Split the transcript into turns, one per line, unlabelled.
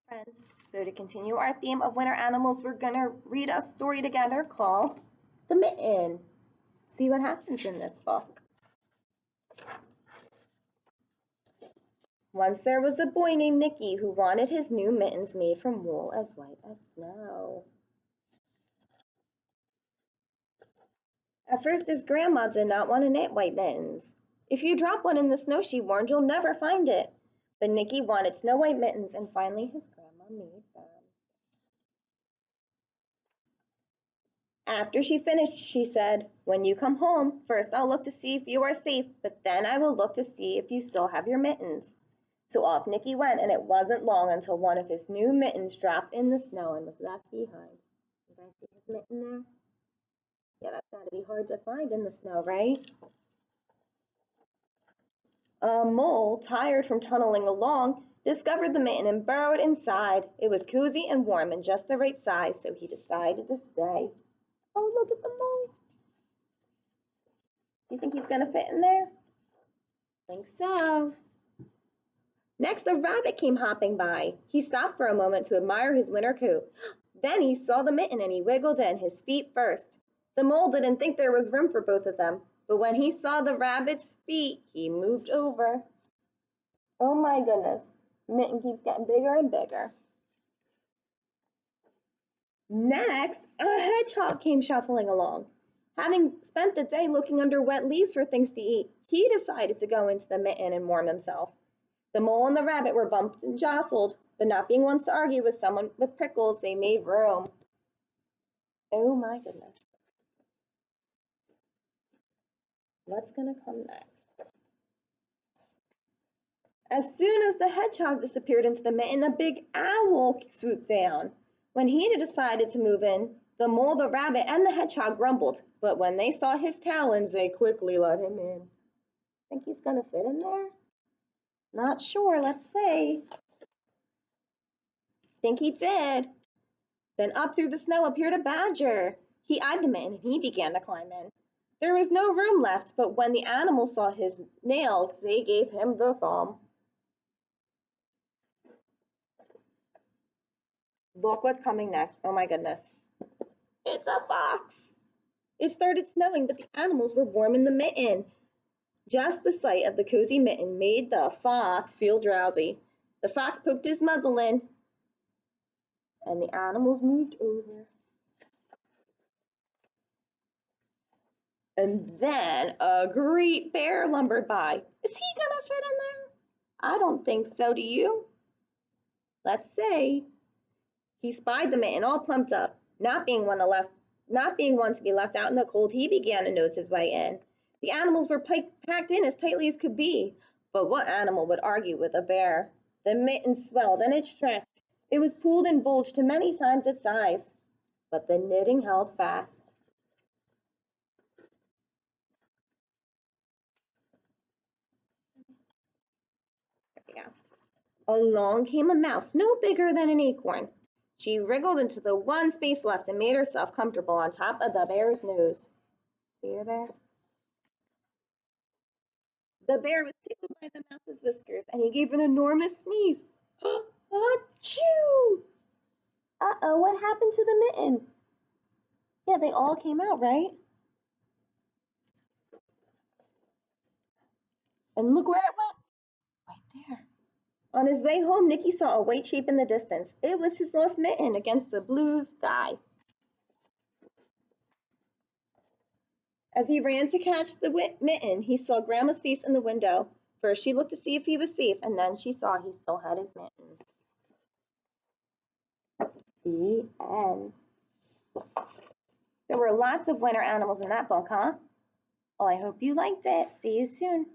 Friends. So to continue our theme of winter animals, we're gonna read a story together called The Mitten. See what happens in this book. Once there was a boy named Nicky who wanted his new mittens made from wool as white as snow. At first his grandma did not want to knit white mittens. If you drop one in the snow, she warned, you'll never find it. But Nicky wanted snow white mittens, and finally his grandma made them. After she finished, she said, "When you come home, first I'll look to see if you are safe, but then I will look to see if you still have your mittens." So off Nicky went, and it wasn't long until one of his new mittens dropped in the snow and was left behind. You guys see his mitten there? Yeah, that's gotta be hard to find in the snow, right? A mole, tired from tunneling along, discovered the mitten and burrowed inside. It was cozy and warm and just the right size, so he decided to stay. Oh, look at the mole. You think he's gonna fit in there? Think so. Next, a rabbit came hopping by. He stopped for a moment to admire his winter coat. Then he saw the mitten and he wiggled in, his feet first. The mole didn't think there was room for both of them, but when he saw the rabbit's feet, he moved over. Oh my goodness, Mitten keeps getting bigger and bigger. Next, a hedgehog came shuffling along. Having spent the day looking under wet leaves for things to eat, he decided to go into the mitten and warm himself. The mole and the rabbit were bumped and jostled, but not being ones to argue with someone with prickles, they made room. Oh my goodness. What's gonna come next? As soon as the hedgehog disappeared into the mitten, a big owl swooped down. When he had decided to move in, the mole, the rabbit, and the hedgehog grumbled, but when they saw his talons, they quickly let him in. Think he's gonna fit in there? Not sure, let's see. Think he did. Then up through the snow appeared a badger. He eyed the mitten and he began to climb in. There was no room left, but when the animals saw his nails, they gave him the thumb. Look what's coming next. Oh my goodness. It's a fox. It started snowing, but the animals were warm in the mitten. Just the sight of the cozy mitten made the fox feel drowsy. The fox poked his muzzle in, and the animals moved over. And then a great bear lumbered by. Is he gonna fit in there? I don't think so, do you? Let's see. He spied the mitten all plumped up. Not being one to be left out in the cold, he began to nose his way in. The animals were packed in as tightly as could be. But what animal would argue with a bear? The mitten swelled and it stretched. It was pooled and bulged to many times its size. But the knitting held fast. There we go. Along came a mouse no bigger than an acorn. She wriggled into the one space left and made herself comfortable on top of the bear's nose. See her there? The bear was tickled by the mouse's whiskers, and he gave an enormous sneeze. Achoo! Uh-oh, what happened to the mitten? Yeah, they all came out, right? And look where it went. Right there. On his way home, Nicky saw a white shape in the distance. It was his lost mitten against the blue sky. As he ran to catch the mitten, he saw Grandma's face in the window. First, she looked to see if he was safe, and then she saw he still had his mitten. The end. There were lots of winter animals in that book, huh? Well, I hope you liked it. See you soon.